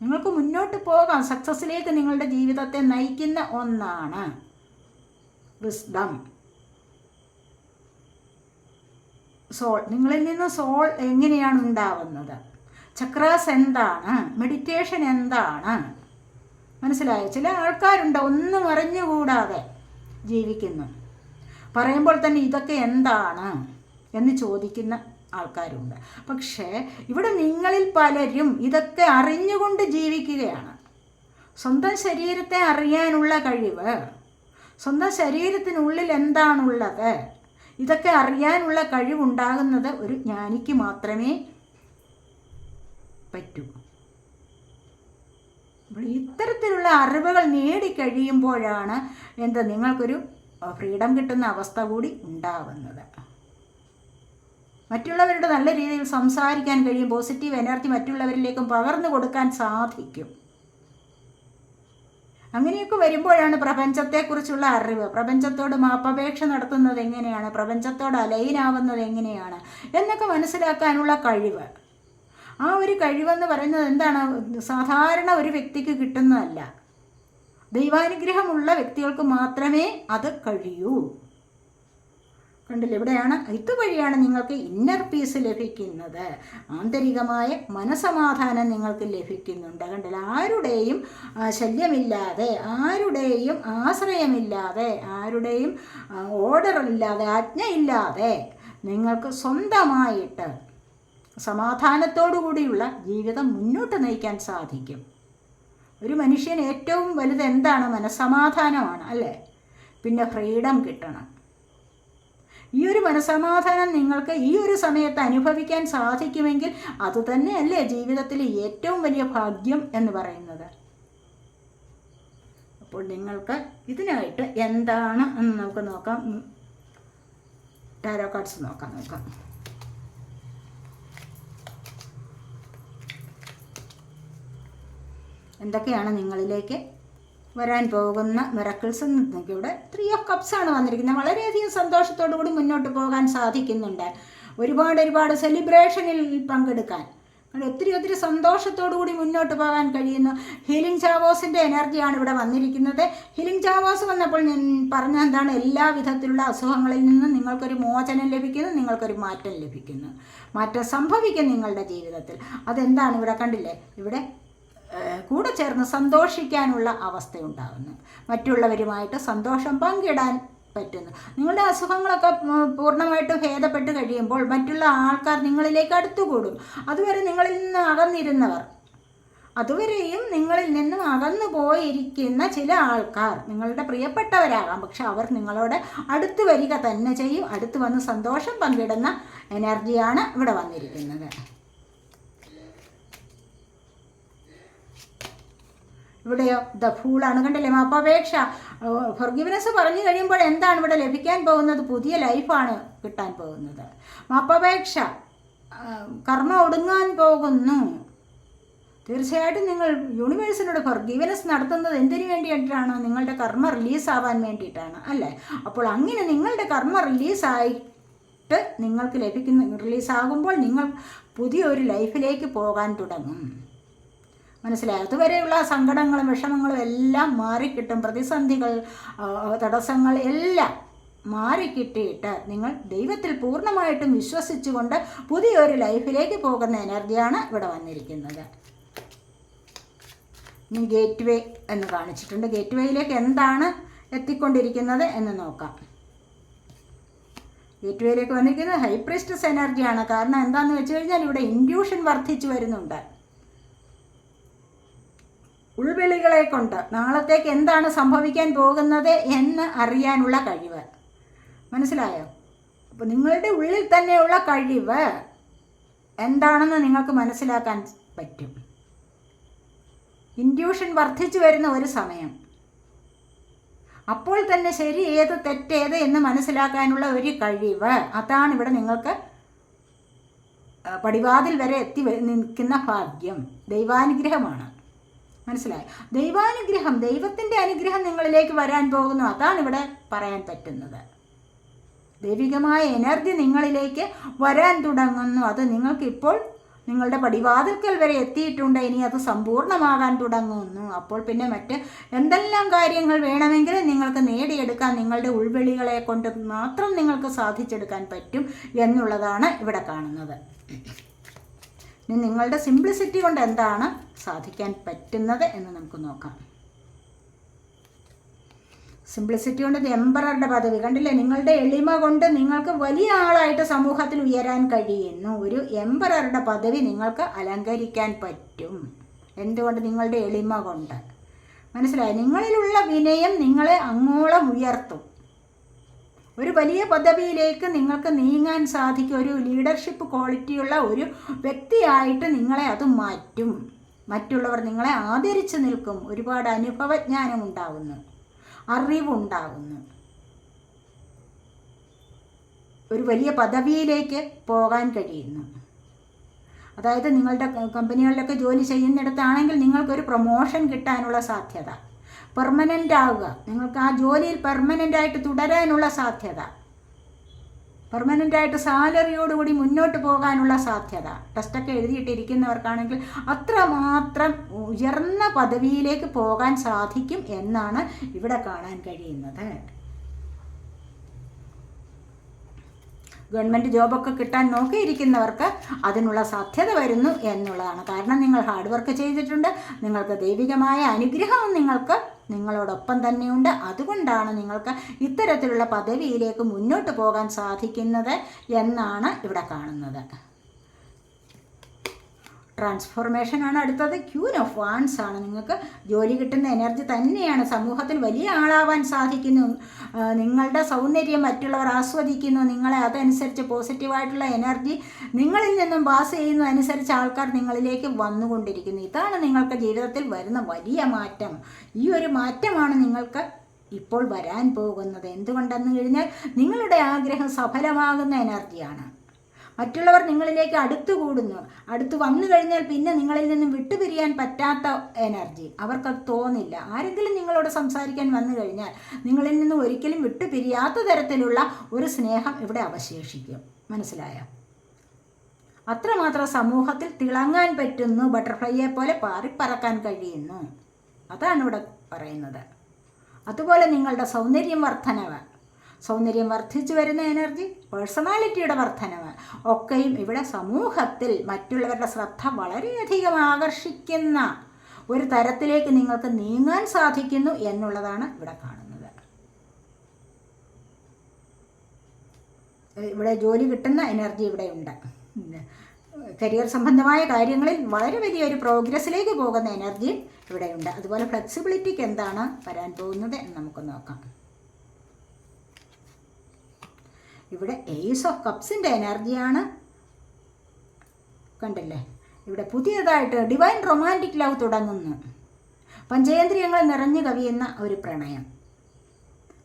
നിങ്ങൾക്ക് മുന്നോട്ട് പോകാം, സക്സസ്സിലേക്ക് നിങ്ങളുടെ ജീവിതത്തെ നയിക്കുന്ന ഒന്നാണ് വിസ്ഡം. സോൾ, നിങ്ങളിൽ നിന്ന് സോൾ എങ്ങനെയാണ് ഉണ്ടാവുന്നത്, ചക്രാസ് എന്താണ്, മെഡിറ്റേഷൻ എന്താണ്, മനസ്സിലായോ? ചില ആൾക്കാരുണ്ട് ഒന്നും അറിഞ്ഞുകൂടാതെ ജീവിക്കുന്നു. പറയുമ്പോൾ തന്നെ ഇതൊക്കെ എന്താണ് എന്ന് ചോദിക്കുന്ന ആൾക്കാരുണ്ട്. പക്ഷേ ഇവിടെ നിങ്ങളിൽ പലരും ഇതൊക്കെ അറിഞ്ഞുകൊണ്ട് ജീവിക്കുകയാണ്. സ്വന്തം ശരീരത്തെ അറിയാനുള്ള കഴിവ്, സ്വന്തം ശരീരത്തിനുള്ളിൽ എന്താണുള്ളത്, ഇതൊക്കെ അറിയാനുള്ള കഴിവുണ്ടാകുന്നത് ഒരു ജ്ഞാനിക്ക് മാത്രമേ പറ്റൂ. ഇത്തരത്തിലുള്ള അറിവുകൾ നേടിക്കഴിയുമ്പോഴാണ് നിങ്ങൾക്കൊരു ഫ്രീഡം കിട്ടുന്ന അവസ്ഥ കൂടി ഉണ്ടാവുന്നത്. മറ്റുള്ളവരുടെ നല്ല രീതിയിൽ സംസാരിക്കാൻ കഴിയും, പോസിറ്റീവ് എനർജി മറ്റുള്ളവരിലേക്കും പകർന്നു കൊടുക്കാൻ സാധിക്കും. അങ്ങനെയൊക്കെ വരുമ്പോഴാണ് പ്രപഞ്ചത്തെക്കുറിച്ചുള്ള അറിവ്, പ്രപഞ്ചത്തോട് മാപ്പപേക്ഷ നടത്തുന്നത് എങ്ങനെയാണ്, പ്രപഞ്ചത്തോട് അലൈനാവുന്നത് എങ്ങനെയാണ് എന്നൊക്കെ മനസ്സിലാക്കാനുള്ള കഴിവ്. ആ ഒരു കഴിവെന്ന് പറയുന്നത് എന്താണ്? സാധാരണ ഒരു വ്യക്തിക്ക് കിട്ടുന്നതല്ല. ദൈവാനുഗ്രഹമുള്ള വ്യക്തികൾക്ക് മാത്രമേ അത് കഴിയൂ. കണ്ടില്ല? ഇവിടെയാണ് ഇതുവഴിയാണ് നിങ്ങൾക്ക് ഇന്നർ പീസ് ലഭിക്കുന്നത്, ആന്തരികമായ മനസമാധാനം നിങ്ങൾക്ക് ലഭിക്കുന്നുണ്ട്. കണ്ടില്ല? ആരുടെയും ശല്യമില്ലാതെ, ആരുടെയും ആശ്രയമില്ലാതെ, ആരുടെയും ഓർഡറില്ലാതെ, ആജ്ഞയില്ലാതെ നിങ്ങൾക്ക് സ്വന്തമായിട്ട് സമാധാനത്തോടു കൂടിയുള്ള ജീവിതം മുന്നോട്ട് നയിക്കാൻ സാധിക്കും. ഒരു മനുഷ്യന് ഏറ്റവും വലുത് എന്താണ്? മനസ്സമാധാനമാണ്, അല്ലേ? പിന്നെ ഫ്രീഡം കിട്ടണം. ഈ ഒരു മനസ്സമാധാനം നിങ്ങൾക്ക് ഈ ഒരു സമയത്ത് അനുഭവിക്കാൻ സാധിക്കുമെങ്കിൽ അതുതന്നെയല്ലേ ജീവിതത്തിലെ ഏറ്റവും വലിയ ഭാഗ്യം എന്ന് പറയുന്നത്. അപ്പോൾ നിങ്ങൾക്ക് ഇതിനായിട്ട് എന്താണ് എന്ന് നമുക്ക് നോക്കാം. ടാരോ കാർഡ്സ് നോക്കാം. എന്തൊക്കെയാണ് നിങ്ങളിലേക്ക് വരാൻ പോകുന്ന മിറക്കിൾസ് ഇവിടെ 3 ഓഫ് കപ്സ് ആണ് വന്നിരിക്കുന്നത്. വളരെയധികം സന്തോഷത്തോടു കൂടി മുന്നോട്ട് പോകാൻ സാധിക്കുന്നുണ്ട്. ഒരുപാട് സെലിബ്രേഷനിൽ പങ്കെടുക്കാൻ ഒത്തിരി സന്തോഷത്തോടു കൂടി മുന്നോട്ട് പോകാൻ കഴിയുന്നു. ഹീലിംഗ് ചാവോസിൻ്റെ എനർജിയാണ് ഇവിടെ വന്നിരിക്കുന്നത്. ഹീലിംഗ് ചാവോസ് വന്നപ്പോൾ ഞാൻ പറഞ്ഞ എന്താണ്, എല്ലാ വിധത്തിലുള്ള അസുഖങ്ങളിൽ നിന്നും നിങ്ങൾക്കൊരു മോചനം ലഭിക്കുന്നു, നിങ്ങൾക്കൊരു മാറ്റം ലഭിക്കുന്നു, മാറ്റം സംഭവിക്കും നിങ്ങളുടെ ജീവിതത്തിൽ. അതെന്താണ് ഇവിടെ കണ്ടില്ലേ, ഇവിടെ കൂടെ ചേർന്ന് സന്തോഷിക്കാനുള്ള അവസ്ഥയുണ്ടാകുന്നു. മറ്റുള്ളവരുമായിട്ട് സന്തോഷം പങ്കിടാൻ പറ്റുന്നു. നിങ്ങളുടെ അസുഖങ്ങളൊക്കെ പൂർണ്ണമായിട്ടും ഭേദപ്പെട്ട് കഴിയുമ്പോൾ മറ്റുള്ള ആൾക്കാർ നിങ്ങളിലേക്ക് അടുത്തുകൂടും. അതുവരെ നിങ്ങളിൽ നിന്ന് അകന്നിരുന്നവർ, അതുവരെയും നിങ്ങളിൽ നിന്നും അകന്നു പോയിരിക്കുന്ന ചില ആൾക്കാർ നിങ്ങളുടെ പ്രിയപ്പെട്ടവരാകാം, പക്ഷെ അവർ നിങ്ങളോട് അടുത്ത് വരിക തന്നെ ചെയ്യും. അടുത്ത് വന്ന് സന്തോഷം പങ്കിടുന്ന എനർജിയാണ് ഇവിടെ വന്നിരിക്കുന്നത്. ഇവിടെയോ ദ ഫൂളാണ്, കണ്ടില്ലേ, മാപ്പപേക്ഷ. ഫൊർഗിവ്നെസ് പറഞ്ഞു കഴിയുമ്പോൾ എന്താണ് ഇവിടെ ലഭിക്കാൻ പോകുന്നത്? പുതിയ ലൈഫാണ് കിട്ടാൻ പോകുന്നത്. മാപ്പപേക്ഷ, കർമ്മ ഒടുങ്ങാൻ പോകുന്നു. തീർച്ചയായിട്ടും നിങ്ങൾ യൂണിവേഴ്സിനോട് ഫൊർഗിവ്നെസ് നടത്തുന്നത് എന്തിനു വേണ്ടിയിട്ടാണ്? നിങ്ങളുടെ കർമ്മ റിലീസാവാൻ വേണ്ടിയിട്ടാണ്, അല്ലേ? അപ്പോൾ അങ്ങനെ നിങ്ങളുടെ കർമ്മ റിലീസായിട്ട് നിങ്ങൾക്ക് റിലീസാകുമ്പോൾ നിങ്ങൾ പുതിയൊരു ലൈഫിലേക്ക് പോകാൻ തുടങ്ങും. മനസ്സിലായി? അതുവരെയുള്ള സങ്കടങ്ങളും വിഷമങ്ങളും എല്ലാം മാറിക്കിട്ടും. പ്രതിസന്ധികൾ, തടസ്സങ്ങൾ എല്ലാം മാറിക്കിട്ടിയിട്ട് നിങ്ങൾ ദൈവത്തിൽ പൂർണ്ണമായിട്ടും വിശ്വസിച്ചുകൊണ്ട് പുതിയൊരു ലൈഫിലേക്ക് പോകുന്ന എനർജിയാണ് ഇവിടെ വന്നിരിക്കുന്നത്. ഇനി ഗേറ്റ് വേ എന്ന് കാണിച്ചിട്ടുണ്ട്. ഗേറ്റ് വേയിലേക്ക് എന്താണ് എത്തിക്കൊണ്ടിരിക്കുന്നത് എന്ന് നോക്കാം. ഗേറ്റ് വേയിലേക്ക് വന്നിരിക്കുന്നത് ഹൈ പ്രീസ്റ്റസ് എനർജിയാണ്. കാരണം എന്താണെന്ന് വെച്ച് കഴിഞ്ഞാൽ ഇവിടെ ഇൻഡ്യൂഷൻ വർദ്ധിച്ചു വരുന്നുണ്ട്. ഉൾവിളികളെ കൊണ്ട് നാളത്തേക്ക് എന്താണ് സംഭവിക്കാൻ പോകുന്നത് എന്ന് അറിയാനുള്ള കഴിവ്. മനസ്സിലായോ? അപ്പോൾ നിങ്ങളുടെ ഉള്ളിൽ തന്നെയുള്ള കഴിവ് എന്താണെന്ന് നിങ്ങൾക്ക് മനസ്സിലാക്കാൻ പറ്റും. ഇൻഡ്യൂഷൻ വർദ്ധിച്ചു വരുന്ന ഒരു സമയം, അപ്പോൾ തന്നെ ശരി ഏത് തെറ്റേത് എന്ന് മനസ്സിലാക്കാനുള്ള ഒരു കഴിവ്, അതാണ് ഇവിടെ നിങ്ങൾക്ക് പടിവാതിൽ വരെ എത്തി നിൽക്കുന്ന ഭാഗ്യം. ദൈവാനുഗ്രഹമാണ്. മനസ്സിലായി? ദൈവാനുഗ്രഹം, ദൈവത്തിൻ്റെ അനുഗ്രഹം നിങ്ങളിലേക്ക് വരാൻ പോകുന്നു. അതാണ് ഇവിടെ പറയാൻ പറ്റുന്നത്. ദൈവികമായ എനർജി നിങ്ങളിലേക്ക് വരാൻ തുടങ്ങുന്നു. അത് നിങ്ങൾക്കിപ്പോൾ നിങ്ങളുടെ പടിവാതിൽക്കൽ വരെ എത്തിയിട്ടുണ്ട്. ഇനി അത് സമ്പൂർണ്ണമാകാൻ തുടങ്ങുന്നു. അപ്പോൾ പിന്നെ മറ്റ് എന്തെല്ലാം കാര്യങ്ങൾ വേണമെങ്കിലും നിങ്ങൾക്ക് നേടിയെടുക്കാൻ നിങ്ങളുടെ ഉൾവിളികളെ കൊണ്ട് മാത്രം നിങ്ങൾക്ക് സാധിച്ചെടുക്കാൻ പറ്റും എന്നുള്ളതാണ് ഇവിടെ കാണുന്നത്. ഇനി നിങ്ങളുടെ സിംപ്ലിസിറ്റി കൊണ്ട് എന്താണ് സാധിക്കാൻ പറ്റുന്നത് എന്ന് നമുക്ക് നോക്കാം. സിംപ്ലിസിറ്റി കൊണ്ട് എംപററുടെ പദവി കണ്ടില്ലേ, നിങ്ങളുടെ എളിമ കൊണ്ട് നിങ്ങൾക്ക് വലിയ ആളായിട്ട് സമൂഹത്തിൽ ഉയരാൻ കഴിയുന്നു. ഒരു എംപററുടെ പദവി നിങ്ങൾക്ക് അലങ്കരിക്കാൻ പറ്റും. എന്തുകൊണ്ട്? നിങ്ങളുടെ എളിമ കൊണ്ട്. മനസ്സിലായി? നിങ്ങളിലുള്ള വിനയം നിങ്ങളെ അങ്ങോളം ഉയർത്തും. ഒരു വലിയ പദവിയിലേക്ക് നിങ്ങൾക്ക് നീങ്ങാൻ സാധിക്കും. ഒരു ലീഡർഷിപ്പ് ക്വാളിറ്റിയുള്ള ഒരു വ്യക്തിയായിട്ട് നിങ്ങളെ അത് മാറ്റും. മറ്റുള്ളവർ നിങ്ങളെ ആദരിച്ച് നിൽക്കും. ഒരുപാട് അനുഭവജ്ഞാനം ഉണ്ടാകുന്നു, അറിവുണ്ടാകുന്നു. ഒരു വലിയ പദവിയിലേക്ക് പോകാൻ കഴിയുന്നു. അതായത് നിങ്ങളുടെ കമ്പനികളിലൊക്കെ ജോലി ചെയ്യുന്നിടത്താണെങ്കിൽ നിങ്ങൾക്കൊരു പ്രൊമോഷൻ കിട്ടാനുള്ള സാധ്യത, പെർമനൻ്റ് ആവുക, നിങ്ങൾക്ക് ആ ജോലിയിൽ പെർമനൻ്റായിട്ട് തുടരാനുള്ള സാധ്യത, പെർമനൻ്റായിട്ട് സാലറിയോടുകൂടി മുന്നോട്ട് പോകാനുള്ള സാധ്യത. ടെസ്റ്റൊക്കെ എഴുതിയിട്ടിരിക്കുന്നവർക്കാണെങ്കിൽ അത്രമാത്രം ഉയർന്ന പദവിയിലേക്ക് പോകാൻ സാധിക്കും എന്നാണ് ഇവിടെ കാണാൻ കഴിയുന്നത്. ഗവൺമെൻറ് ജോബൊക്കെ കിട്ടാൻ നോക്കിയിരിക്കുന്നവർക്ക് അതിനുള്ള സാധ്യത വരുന്നു എന്നുള്ളതാണ്. കാരണം നിങ്ങൾ ഹാർഡ് വർക്ക് ചെയ്തിട്ടുണ്ട്. നിങ്ങൾക്ക് ദൈവികമായ അനുഗ്രഹവും നിങ്ങളോടൊപ്പം തന്നെയുണ്ട്. അതുകൊണ്ടാണ് നിങ്ങൾക്ക് ഇത്തരത്തിലുള്ള പദവിയിലേക്ക് മുന്നോട്ട് പോകാൻ സാധിക്കുന്നത് എന്നാണ് ഇവിടെ കാണുന്നത്. ട്രാൻസ്ഫോർമേഷനാണ് അടുത്തത്. ക്യൂൻ ഓഫ് വാൻസ് ആണ്. നിങ്ങൾക്ക് ജോലി കിട്ടുന്ന എനർജി തന്നെയാണ്. സമൂഹത്തിൽ വലിയ ആളാവാൻ സാധിക്കുന്നു. നിങ്ങളുടെ സൗന്ദര്യം മറ്റുള്ളവർ ആസ്വദിക്കുന്നു. നിങ്ങളെ അതനുസരിച്ച് പോസിറ്റീവായിട്ടുള്ള എനർജി നിങ്ങളിൽ നിന്നും പാസ് ചെയ്യുന്നതനുസരിച്ച് ആൾക്കാർ നിങ്ങളിലേക്ക് വന്നുകൊണ്ടിരിക്കുന്നു. ഇതാണ് നിങ്ങൾക്ക് ജീവിതത്തിൽ വരുന്ന വലിയ മാറ്റം. ഈ ഒരു മാറ്റമാണ് നിങ്ങൾക്ക് ഇപ്പോൾ വരാൻ പോകുന്നത്. എന്തുകൊണ്ടെന്ന് കഴിഞ്ഞാൽ നിങ്ങളുടെ ആഗ്രഹം സഫലമാകുന്ന എനർജിയാണ്. മറ്റുള്ളവർ നിങ്ങളിലേക്ക് അടുത്തുകൂടുന്നു. അടുത്ത് വന്നു കഴിഞ്ഞാൽ പിന്നെ നിങ്ങളിൽ നിന്നും വിട്ടുപിരിയാൻ പറ്റാത്ത എനർജി. അവർക്കത് തോന്നില്ല. ആരെങ്കിലും നിങ്ങളോട് സംസാരിക്കാൻ വന്നു കഴിഞ്ഞാൽ നിങ്ങളിൽ നിന്നും ഒരിക്കലും വിട്ടുപിരിയാത്ത തരത്തിലുള്ള ഒരു സ്നേഹം ഇവിടെ അവശേഷിക്കും. മനസ്സിലായോ? അത്രമാത്രം സമൂഹത്തിൽ തിളങ്ങാൻ പറ്റുന്നു. ബട്ടർഫ്ലൈയെ പോലെ പാറിപ്പറക്കാൻ കഴിയുന്നു. അതാണ് ഇവിടെ പറയുന്നത്. അതുപോലെ നിങ്ങളുടെ സൗന്ദര്യം വർദ്ധിച്ചു വരുന്ന എനർജി, പേഴ്സണാലിറ്റിയുടെ വർധനവ് ഒക്കെയും ഇവിടെ സമൂഹത്തിൽ മറ്റുള്ളവരുടെ ശ്രദ്ധ വളരെയധികം ആകർഷിക്കുന്ന ഒരു തരത്തിലേക്ക് നിങ്ങൾക്ക് നീങ്ങാൻ സാധിക്കുന്നു എന്നുള്ളതാണ് ഇവിടെ കാണുന്നത്. ഇവിടെ ജോലി കിട്ടുന്ന എനർജി ഇവിടെ ഉണ്ട്. കരിയർ സംബന്ധമായ കാര്യങ്ങളിൽ വളരെ വലിയൊരു പ്രോഗ്രസ്സിലേക്ക് പോകുന്ന എനർജി ഇവിടെയുണ്ട്. അതുപോലെ ഫ്ലെക്സിബിലിറ്റിക്ക് എന്താണ് വരാൻ പോകുന്നത് എന്ന് നമുക്ക് നോക്കാം. ഇവിടെ ഏസ് ഓഫ് കപ്സിൻ്റെ എനർജിയാണ്. കണ്ടില്ലേ? ഇവിടെ പുതിയതായിട്ട് ഡിവൈൻ റൊമാൻറ്റിക് ലവ് തുടങ്ങുന്നു. പഞ്ചേന്ദ്രിയങ്ങൾ നിറഞ്ഞു കവിയുന്ന ഒരു പ്രണയം.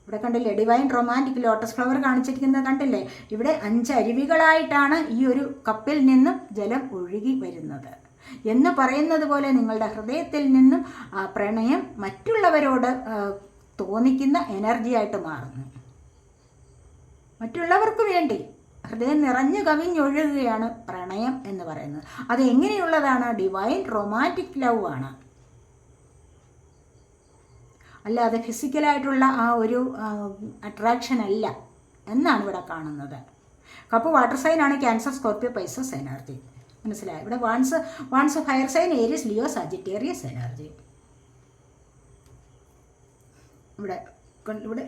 ഇവിടെ കണ്ടില്ലേ? ഡിവൈൻ റൊമാൻറ്റിക് ലോട്ടസ് ഫ്ലവർ കാണിച്ചിരിക്കുന്നത് കണ്ടില്ലേ? ഇവിടെ 5 അരുവികളായിട്ടാണ് ഈ ഒരു കപ്പിൽ നിന്നും ജലം ഒഴുകി വരുന്നത്. എന്ന് പറയുന്നത് പോലെ നിങ്ങളുടെ ഹൃദയത്തിൽ നിന്നും ആ പ്രണയം മറ്റുള്ളവരോട് തോന്നിക്കുന്ന എനർജിയായിട്ട് മാറുന്നു. മറ്റുള്ളവർക്ക് വേണ്ടി ഹൃദയം നിറഞ്ഞു കവിഞ്ഞൊഴുകുകയാണ് പ്രണയം എന്ന് പറയുന്നത്. അത് എങ്ങനെയുള്ളതാണ്? ഡിവൈൻ റൊമാൻറ്റിക് ലവ് ആണ്. അല്ലാതെ ഫിസിക്കലായിട്ടുള്ള ആ ഒരു അട്രാക്ഷൻ അല്ല എന്നാണ് ഇവിടെ കാണുന്നത്. കപ്പ് വാട്ടർ സൈൻ ആണ്. Cancer, Scorpio, Pisces energy. മനസ്സിലായി? ഇവിടെ wands fire sign, Aries, Leo, Sagittarius energy.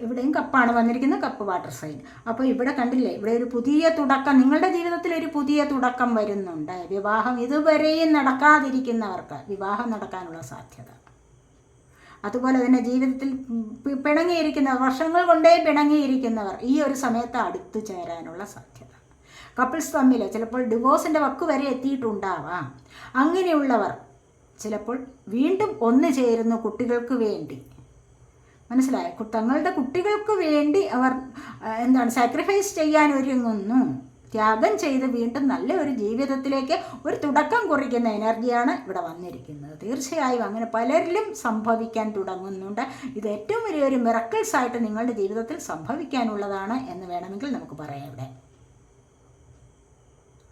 ഇവിടെയും കപ്പാണ് വന്നിരിക്കുന്നത്, കപ്പ് വാട്ടർ സൈൻ. അപ്പോൾ ഇവിടെ കണ്ടില്ലേ? ഇവിടെ ഒരു പുതിയ തുടക്കം, നിങ്ങളുടെ ജീവിതത്തിൽ ഒരു പുതിയ തുടക്കം വരുന്നുണ്ട്. വിവാഹം ഇതുവരെയും നടക്കാതിരിക്കുന്നവർക്ക് വിവാഹം നടക്കാനുള്ള സാധ്യത. അതുപോലെ തന്നെ ജീവിതത്തിൽ പിണങ്ങിയിരിക്കുന്നവർ, വർഷങ്ങൾ കൊണ്ടേ പിണങ്ങിയിരിക്കുന്നവർ ഈ ഒരു സമയത്ത് അടുത്തു ചേരാനുള്ള സാധ്യത. കപ്പിൾസ് തമ്മിൽ ചിലപ്പോൾ ഡിവോഴ്സിൻ്റെ വക്ക് വരെ എത്തിയിട്ടുണ്ടാവാം. അങ്ങനെയുള്ളവർ ചിലപ്പോൾ വീണ്ടും ഒന്നു ചേരുന്നു കുട്ടികൾക്ക് വേണ്ടി. മനസ്സിലായോ? തങ്ങളുടെ കുട്ടികൾക്ക് വേണ്ടി അവർ സാക്രിഫൈസ് ചെയ്യാൻ ഒരുങ്ങുന്നു. ത്യാഗം ചെയ്ത് വീണ്ടും നല്ല ഒരു ജീവിതത്തിലേക്ക് ഒരു തുടക്കം കുറിക്കുന്ന എനർജിയാണ് ഇവിടെ വന്നിരിക്കുന്നത്. തീർച്ചയായും അങ്ങനെ പലരിലും സംഭവിക്കാൻ തുടങ്ങുന്നുണ്ട്. ഇത് ഏറ്റവും വലിയൊരു മിറക്കിൾസ് ആയിട്ട് നിങ്ങളുടെ ജീവിതത്തിൽ സംഭവിക്കാനുള്ളതാണ് എന്ന് വേണമെങ്കിൽ നമുക്ക് പറയാം ഇവിടെ.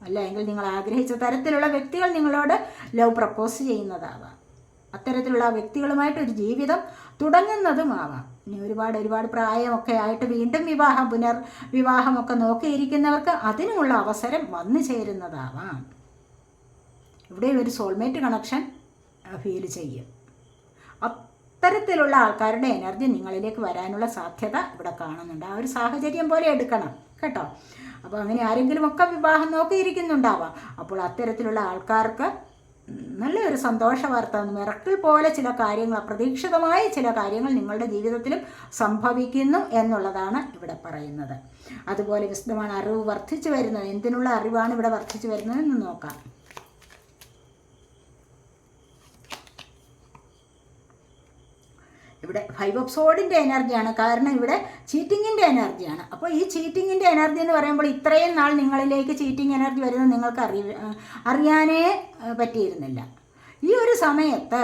അല്ലെങ്കിൽ നിങ്ങൾ ആഗ്രഹിച്ച തരത്തിലുള്ള വ്യക്തികൾ നിങ്ങളോട് ലവ് പ്രപ്പോസ് ചെയ്യുന്നതാവാം. അത്തരത്തിലുള്ള വ്യക്തികളുമായിട്ടൊരു ജീവിതം തുടങ്ങുന്നതുമാവാം. ഇനി ഒരുപാട് പ്രായമൊക്കെ ആയിട്ട് വീണ്ടും പുനർവിവാഹമൊക്കെ നോക്കിയിരിക്കുന്നവർക്ക് അതിനുള്ള അവസരം വന്നു ചേരുന്നതാവാം. ഇവിടെ ഒരു സോൾമേറ്റ് കണക്ഷൻ ഫീൽ ചെയ്യും. അത്തരത്തിലുള്ള ആൾക്കാരുടെ എനർജി നിങ്ങളിലേക്ക് വരാനുള്ള സാധ്യത ഇവിടെ കാണുന്നുണ്ട്. ആ ഒരു സാഹചര്യം പോലെ എടുക്കണം കേട്ടോ. അപ്പോൾ അങ്ങനെ ആരെങ്കിലുമൊക്കെ വിവാഹം നോക്കിയിരിക്കുന്നുണ്ടാവാം. അപ്പോൾ അത്തരത്തിലുള്ള ആൾക്കാർക്ക് നല്ലൊരു സന്തോഷ വാർത്ത, മിറക്കിൾ പോലെ ചില കാര്യങ്ങൾ, അപ്രതീക്ഷിതമായ ചില കാര്യങ്ങൾ നിങ്ങളുടെ ജീവിതത്തിലും സംഭവിക്കുന്നു എന്നുള്ളതാണ് ഇവിടെ പറയുന്നത്. അതുപോലെ വിശദമാണ് അറിവ് വർദ്ധിച്ചു വരുന്നത്. എന്തിനുള്ള അറിവാണ് ഇവിടെ വർദ്ധിച്ചു വരുന്നതെന്ന് നോക്കാം. ഇവിടെ 5 ഓഫ് സോഡിൻ്റെ എനർജിയാണ്. കാരണം ഇവിടെ ചീറ്റിങ്ങിൻ്റെ എനർജിയാണ്. അപ്പോൾ ഈ ചീറ്റിങ്ങിൻ്റെ എനർജി എന്ന് പറയുമ്പോൾ ഇത്രയും നാൾ നിങ്ങളിലേക്ക് ചീറ്റിംഗ് എനർജി വരുന്നത് നിങ്ങൾക്ക് അറിയാനേ പറ്റിയിരുന്നില്ല. ഈ ഒരു സമയത്ത്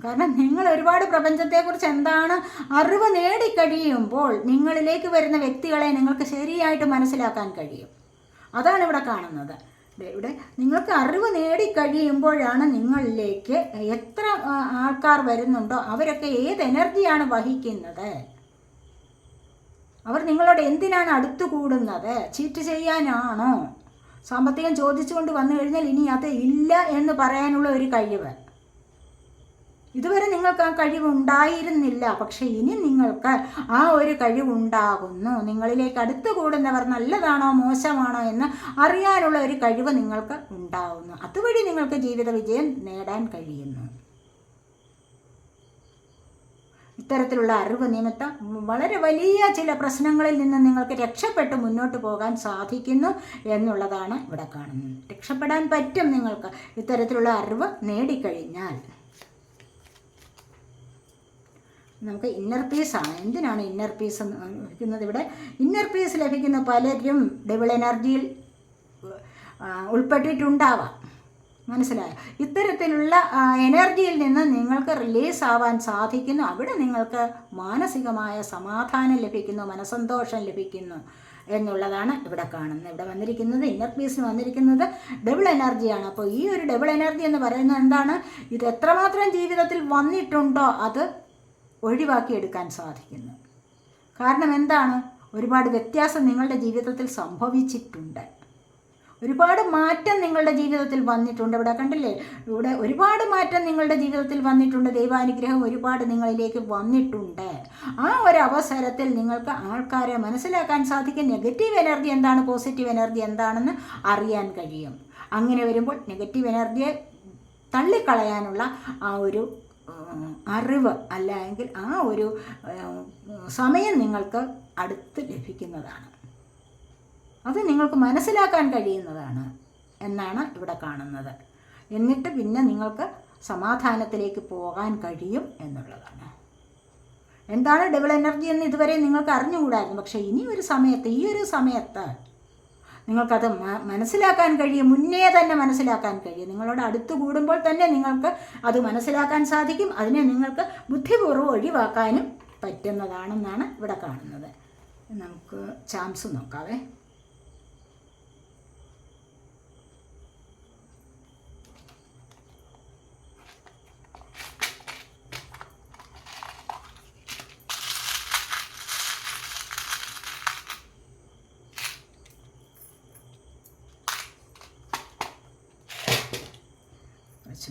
കാരണം നിങ്ങൾ ഒരുപാട് പ്രപഞ്ചത്തെക്കുറിച്ച് എന്താണ് അറിവ് നേടിക്കഴിയുമ്പോൾ നിങ്ങളിലേക്ക് വരുന്ന വ്യക്തികളെ നിങ്ങൾക്ക് ശരിയായിട്ട് മനസ്സിലാക്കാൻ കഴിയും. അതാണ് ഇവിടെ കാണുന്നത്. ഇവിടെ നിങ്ങൾക്ക് അറിവ് നേടിക്കഴിയുമ്പോഴാണ് നിങ്ങളിലേക്ക് എത്ര ആൾക്കാർ വരുന്നുണ്ടോ അവരൊക്കെ ഏത് എനർജിയാണ് വഹിക്കുന്നത്, അവർ നിങ്ങളോട് എന്തിനാണ് അടുത്തു കൂടുന്നത്, ചീറ്റ് ചെയ്യാനാണോ, സാമ്പത്തികം ചോദിച്ചുകൊണ്ട് വന്നു കഴിഞ്ഞാൽ ഇനി അത് ഇല്ല എന്ന് പറയാനുള്ള ഒരു കഴിവ്. ഇതുവരെ നിങ്ങൾക്ക് ആ കഴിവുണ്ടായിരുന്നില്ല, പക്ഷെ ഇനി നിങ്ങൾക്ക് ആ ഒരു കഴിവുണ്ടാകുന്നു. നിങ്ങളിലേക്ക് അടുത്തു കൂടുന്നവർ നല്ലതാണോ മോശമാണോ എന്ന് അറിയാനുള്ള ഒരു കഴിവ് നിങ്ങൾക്ക് ഉണ്ടാകുന്നു. അതുവഴി നിങ്ങൾക്ക് ജീവിത വിജയം നേടാൻ കഴിയുന്നു. ഇത്തരത്തിലുള്ള അറിവ് നിമിത്തം വളരെ വലിയ ചില പ്രശ്നങ്ങളിൽ നിന്ന് നിങ്ങൾക്ക് രക്ഷപ്പെട്ട് മുന്നോട്ട് പോകാൻ സാധിക്കുന്നു എന്നുള്ളതാണ് ഇവിടെ കാണുന്നത്. രക്ഷപ്പെടാൻ പറ്റും നിങ്ങൾക്ക് ഇത്തരത്തിലുള്ള അറിവ് നേടിക്കഴിഞ്ഞാൽ. നമുക്ക് ഇന്നർ പീസാണ്. എന്തിനാണ് ഇന്നർ പീസ് ലഭിക്കുന്നത്? ഇവിടെ ഇന്നർ പീസ് ലഭിക്കുന്ന പലരും ഡബിൾ എനർജിയിൽ ഉൾപ്പെട്ടിട്ടുണ്ടാവാം. മനസ്സിലായോ? ഇത്തരത്തിലുള്ള എനർജിയിൽ നിന്ന് നിങ്ങൾക്ക് റിലീസ് ആവാൻ സാധിക്കുന്നു. അവിടെ നിങ്ങൾക്ക് മാനസികമായ സമാധാനം ലഭിക്കുന്നു, മനസ്സന്തോഷം ലഭിക്കുന്നു എന്നുള്ളതാണ് ഇവിടെ കാണുന്നത്. ഇവിടെ വന്നിരിക്കുന്നത് ഇന്നർ പീസിന് വന്നിരിക്കുന്നത് ഡബിൾ എനർജിയാണ്. അപ്പോൾ ഈ ഒരു ഡബിൾ എനർജി എന്ന് പറയുന്നത് എന്താണ്? ഇത് എത്രമാത്രം ജീവിതത്തിൽ വന്നിട്ടുണ്ടോ അത് ഒഴിവാക്കിയെടുക്കാൻ സാധിക്കുന്നു. കാരണം എന്താണ്? ഒരുപാട് വ്യത്യാസം നിങ്ങളുടെ ജീവിതത്തിൽ സംഭവിച്ചിട്ടുണ്ട്, ഒരുപാട് മാറ്റം നിങ്ങളുടെ ജീവിതത്തിൽ വന്നിട്ടുണ്ട്. ഇവിടെ കണ്ടില്ലേ, ഇവിടെ ഒരുപാട് മാറ്റം നിങ്ങളുടെ ജീവിതത്തിൽ വന്നിട്ടുണ്ട്. ദൈവാനുഗ്രഹം ഒരുപാട് നിങ്ങളിലേക്ക് വന്നിട്ടുണ്ട്. ആ ഒരു അവസരത്തിൽ നിങ്ങൾക്ക് ആൾക്കാരെ മനസ്സിലാക്കാൻ സാധിക്കും. നെഗറ്റീവ് എനർജി എന്താണ്, പോസിറ്റീവ് എനർജി എന്താണെന്ന് അറിയാൻ കഴിയും. അങ്ങനെ വരുമ്പോൾ നെഗറ്റീവ് എനർജിയെ തള്ളിക്കളയാനുള്ള ആ ഒരു അറിവ് അല്ലെങ്കിൽ ആ ഒരു സമയം നിങ്ങൾക്ക് അടുത്ത് ലഭിക്കുന്നതാണ്. അത് നിങ്ങൾക്ക് മനസ്സിലാക്കാൻ കഴിയുന്നതാണ് എന്നാണ് ഇവിടെ കാണുന്നത്. എന്നിട്ട് പിന്നെ നിങ്ങൾക്ക് സമാധാനത്തിലേക്ക് പോകാൻ കഴിയും എന്നുള്ളതാണ്. എന്താണ് ഡബിൾ എനർജി എന്ന് ഇതുവരെ നിങ്ങൾക്ക് അറിഞ്ഞുകൂടായിരുന്നു. പക്ഷേ ഈ ഒരു സമയത്ത് നിങ്ങൾക്കത് മനസ്സിലാക്കാൻ കഴിയും. മുന്നേ തന്നെ മനസ്സിലാക്കാൻ കഴിയും. നിങ്ങളോട് അടുത്ത് കൂടുമ്പോൾ തന്നെ നിങ്ങൾക്ക് അത് മനസ്സിലാക്കാൻ സാധിക്കും. അതിനെ നിങ്ങൾക്ക് ബുദ്ധിപൂർവ്വം ഒഴിവാക്കാനും പറ്റുന്നതാണെന്നാണ് ഇവിടെ കാണുന്നത്. നമുക്ക് ചാൻസ് നോക്കാവേ.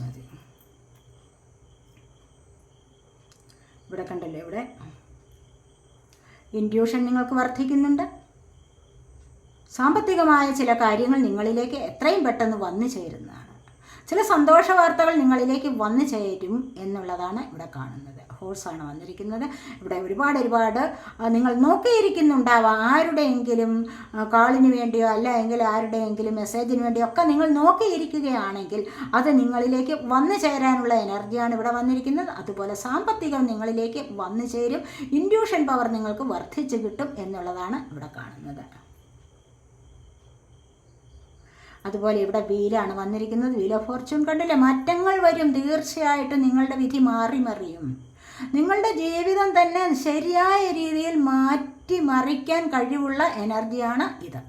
മതി. ഇവിടെ കണ്ടല്ലോ, ഇവിടെ ഇൻട്യൂഷൻ നിങ്ങൾക്ക് വർദ്ധിക്കുന്നുണ്ട്. സാമ്പത്തികമായ ചില കാര്യങ്ങൾ നിങ്ങളിലേക്ക് എത്രയും പെട്ടെന്ന് വന്നു ചേരുന്നതാണ്. ചില സന്തോഷ വാർത്തകൾ നിങ്ങളിലേക്ക് വന്നു ചേരും എന്നുള്ളതാണ് ഇവിടെ കാണുന്നത്. ഹോഴ്സാണ് വന്നിരിക്കുന്നത്. ഇവിടെ ഒരുപാട് നിങ്ങൾ നോക്കിയിരിക്കുന്നുണ്ടാവാം. ആരുടെയെങ്കിലും കാളിന് വേണ്ടിയോ അല്ലെങ്കിൽ ആരുടെയെങ്കിലും മെസ്സേജിന് വേണ്ടിയോ ഒക്കെ നിങ്ങൾ നോക്കിയിരിക്കുകയാണെങ്കിൽ അത് നിങ്ങളിലേക്ക് വന്നു ചേരാനുള്ള എനർജിയാണ് ഇവിടെ വന്നിരിക്കുന്നത്. അതുപോലെ സാമ്പത്തികം നിങ്ങളിലേക്ക് വന്നു ചേരും. ഇൻട്യൂഷൻ പവർ നിങ്ങൾക്ക് വർദ്ധിച്ചു കിട്ടും എന്നുള്ളതാണ് ഇവിടെ കാണുന്നത്. അതുപോലെ ഇവിടെ വീലാണ് വന്നിരിക്കുന്നത്. വീൽ ഓഫ് ഫോർച്യൂൺ കണ്ടില്ലേ, മാറ്റങ്ങൾ വരും. തീർച്ചയായിട്ടും നിങ്ങളുടെ വിധി മാറിമറിയും. നിങ്ങളുടെ ജീവിതം തന്നെ ശരിയായ രീതിയിൽ മാറ്റിമറിക്കാൻ കഴിവുള്ള എനർജിയാണ് ഇത്.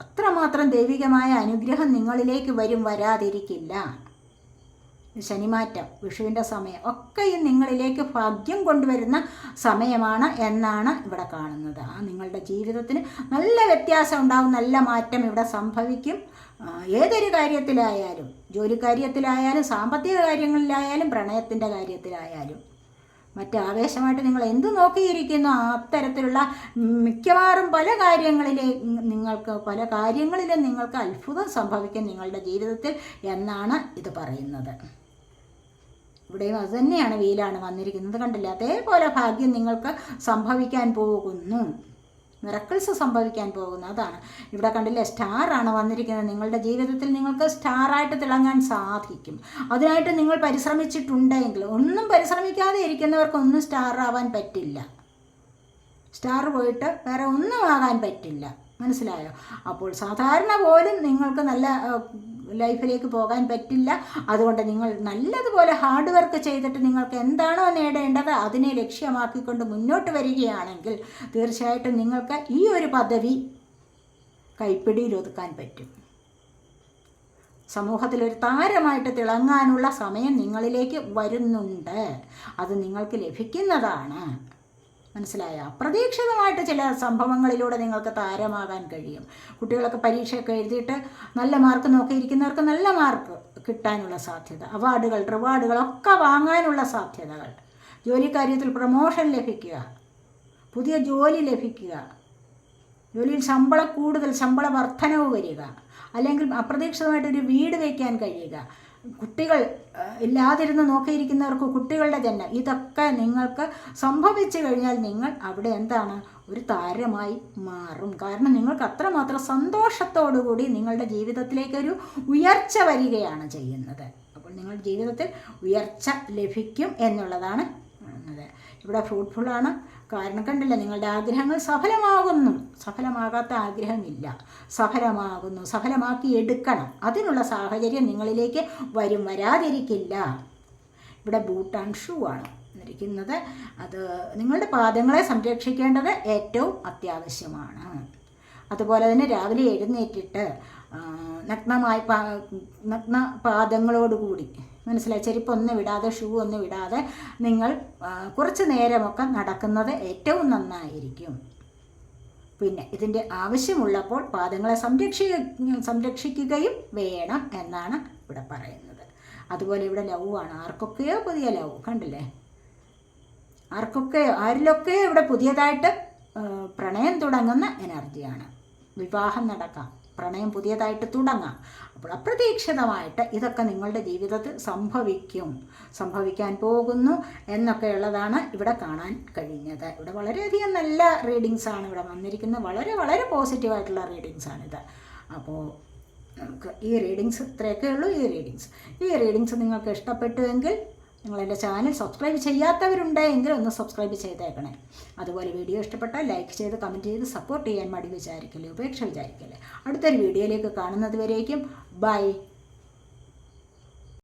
അത്രമാത്രം ദൈവികമായ അനുഗ്രഹം നിങ്ങളിലേക്ക് വരും, വരാതിരിക്കില്ല. ശനിമാറ്റം, വിഷുവിൻ്റെ സമയം ഒക്കെയും നിങ്ങളിലേക്ക് ഭാഗ്യം കൊണ്ടുവരുന്ന സമയമാണ് എന്നാണ് ഇവിടെ കാണുന്നത്. നിങ്ങളുടെ ജീവിതത്തിന് നല്ല വ്യത്യാസം ഉണ്ടാകും, നല്ല മാറ്റം ഇവിടെ സംഭവിക്കും. ഏതൊരു കാര്യത്തിലായാലും, ജോലിക്കാര്യത്തിലായാലും, സാമ്പത്തിക കാര്യങ്ങളിലായാലും, പ്രണയത്തിൻ്റെ കാര്യത്തിലായാലും, മറ്റാവേശമായിട്ട് നിങ്ങൾ എന്ത് നോക്കിയിരിക്കുന്നു അത്തരത്തിലുള്ള മിക്കവാറും പല കാര്യങ്ങളിലും നിങ്ങൾക്ക് അത്ഭുതം സംഭവിക്കും നിങ്ങളുടെ ജീവിതത്തിൽ എന്നാണ് ഇത് പറയുന്നത്. ഇവിടെയും അത് തന്നെയാണ്, വീലാണ് വന്നിരിക്കുന്നത്. കണ്ടില്ല, അതേപോലെ ഭാഗ്യം നിങ്ങൾക്ക് സംഭവിക്കാൻ പോകുന്നു, മിറക്കിൾസ് സംഭവിക്കാൻ പോകുന്നു. അതാണ് ഇവിടെ കണ്ടില്ലേ, സ്റ്റാറാണ് വന്നിരിക്കുന്നത്. നിങ്ങളുടെ ജീവിതത്തിൽ നിങ്ങൾക്ക് സ്റ്റാറായിട്ട് തിളങ്ങാൻ സാധിക്കും. അതിനായിട്ട് നിങ്ങൾ പരിശ്രമിച്ചിട്ടുണ്ടെങ്കിൽ, ഒന്നും പരിശ്രമിക്കാതെ ഇരിക്കുന്നവർക്കൊന്നും സ്റ്റാർ ആവാൻ പറ്റില്ല. സ്റ്റാർ പോയിട്ട് വേറെ ഒന്നും ആകാൻ പറ്റില്ല. മനസ്സിലായോ? അപ്പോൾ സാധാരണ പോലും നിങ്ങൾക്ക് നല്ല ലൈഫിലേക്ക് പോകാൻ പറ്റില്ല. അതുകൊണ്ട് നിങ്ങൾ നല്ലതുപോലെ ഹാർഡ് വർക്ക് ചെയ്തിട്ട് നിങ്ങൾക്ക് എന്താണോ നേടേണ്ടത് അതിനെ ലക്ഷ്യമാക്കിക്കൊണ്ട് മുന്നോട്ട് വരികയാണെങ്കിൽ തീർച്ചയായിട്ടും നിങ്ങൾക്ക് ഈ ഒരു പദവി കൈപ്പിടിയിൽ ഒതുക്കാൻ പറ്റും. സമൂഹത്തിലൊരു താരമായിട്ട് തിളങ്ങാനുള്ള സമയം നിങ്ങളിലേക്ക് വരുന്നുണ്ട്. അത് നിങ്ങൾക്ക് ലഭിക്കുന്നതാണ്. മനസ്സിലായ? അപ്രതീക്ഷിതമായിട്ട് ചില സംഭവങ്ങളിലൂടെ നിങ്ങൾക്ക് താരമാകാൻ കഴിയും. കുട്ടികളൊക്കെ പരീക്ഷയൊക്കെ എഴുതിയിട്ട് നല്ല മാർക്ക് നോക്കിയിരിക്കുന്നവർക്ക് നല്ല മാർക്ക് കിട്ടാനുള്ള സാധ്യത, അവാർഡുകൾ, റിവാർഡുകളൊക്കെ വാങ്ങാനുള്ള സാധ്യതകൾ, ജോലിക്കാര്യത്തിൽ പ്രമോഷൻ ലഭിക്കുക, പുതിയ ജോലി ലഭിക്കുക, ജോലിയിൽ ശമ്പള വർധനവ് വരിക, അല്ലെങ്കിൽ അപ്രതീക്ഷിതമായിട്ടൊരു വീട് വയ്ക്കാൻ കഴിയുക, കുട്ടികൾ ഇല്ലാതിരുന്ന് നോക്കിയിരിക്കുന്നവർക്ക് കുട്ടികളുടെ ജന്മം, ഇതൊക്കെ നിങ്ങൾക്ക് സംഭവിച്ചു കഴിഞ്ഞാൽ നിങ്ങൾ അവിടെ എന്താണ്, ഒരു താരമായി മാറും. കാരണം നിങ്ങൾക്ക് അത്രമാത്രം സന്തോഷത്തോടുകൂടി നിങ്ങളുടെ ജീവിതത്തിലേക്കൊരു ഉയർച്ച വരികയാണ് ചെയ്യുന്നത്. അപ്പോൾ നിങ്ങളുടെ ജീവിതത്തിൽ ഉയർച്ച ലഭിക്കും എന്നുള്ളതാണ് അതെ, ഇവിടെ ഫ്രൂട്ട്ഫുള്ളാണ്. കാരണം കണ്ടില്ല, നിങ്ങളുടെ ആഗ്രഹങ്ങൾ സഫലമാകുന്നു. സഫലമാകാത്ത ആഗ്രഹമില്ല, സഫലമാകുന്നു. സഫലമാക്കി എടുക്കണം. അതിനുള്ള സാഹചര്യം നിങ്ങളിലേക്ക് വരാതിരിക്കില്ല. ഇവിടെ ബൂട്ട് ആൻഡ് ഷൂ ആണ് ഇരിക്കുന്നത്. അത് നിങ്ങളുടെ പാദങ്ങളെ സംരക്ഷിക്കേണ്ടത് ഏറ്റവും അത്യാവശ്യമാണ്. അതുപോലെ തന്നെ രാവിലെ എഴുന്നേറ്റിട്ട് നഗ്ന പാദങ്ങളോടുകൂടി, മനസ്സിലായി, ചെരുപ്പൊന്നും വിടാതെ, ഷൂ ഒന്നും വിടാതെ നിങ്ങൾ കുറച്ച് നേരമൊക്കെ നടക്കുന്നത് ഏറ്റവും നന്നായിരിക്കും. പിന്നെ ഇതിൻ്റെ ആവശ്യമുള്ളപ്പോൾ പാദങ്ങളെ സംരക്ഷിക്കുകയും വേണം എന്നാണ് ഇവിടെ പറയുന്നത്. അതുപോലെ ഇവിടെ ലവ് ആണ്. ആർക്കൊക്കെയോ പുതിയ ലവ്, കണ്ടില്ലേ, ആരിലൊക്കെയോ ഇവിടെ പുതിയതായിട്ട് പ്രണയം തുടങ്ങുന്ന എനർജിയാണ്. വിവാഹം നടക്കാം, പ്രണയം പുതിയതായിട്ട് തുടങ്ങാം. അപ്പോൾ അപ്രതീക്ഷിതമായിട്ട് ഇതൊക്കെ നിങ്ങളുടെ ജീവിതത്തിൽ സംഭവിക്കാൻ പോകുന്നു എന്നൊക്കെയുള്ളതാണ് ഇവിടെ കാണാൻ കഴിഞ്ഞത്. ഇവിടെ വളരെയധികം നല്ല റീഡിങ്സാണ് ഇവിടെ വന്നിരിക്കുന്നത്. വളരെ വളരെ പോസിറ്റീവായിട്ടുള്ള റീഡിങ്സാണിത്. അപ്പോൾ നമുക്ക് ഈ റീഡിങ്സ് ഇത്രയൊക്കെ ഉള്ളൂ. ഈ റീഡിങ്സ് നിങ്ങൾക്ക് ഇഷ്ടപ്പെട്ടുവെങ്കിൽ നിങ്ങൾ എൻ്റെ ചാനൽ സബ്സ്ക്രൈബ് ചെയ്യാത്തവരുണ്ടെങ്കിൽ ഒന്ന് സബ്സ്ക്രൈബ് ചെയ്തേക്കണേ. അതുപോലെ വീഡിയോ ഇഷ്ടപ്പെട്ടാൽ ലൈക്ക് ചെയ്ത് കമൻറ്റ് ചെയ്ത് സപ്പോർട്ട് ചെയ്യാൻ മടി വിചാരിക്കല്ലേ, ഉപേക്ഷ വിചാരിക്കല്ലേ. അടുത്തൊരു വീഡിയോയിലേക്ക് കാണുന്നത് വരേക്കും ബൈ.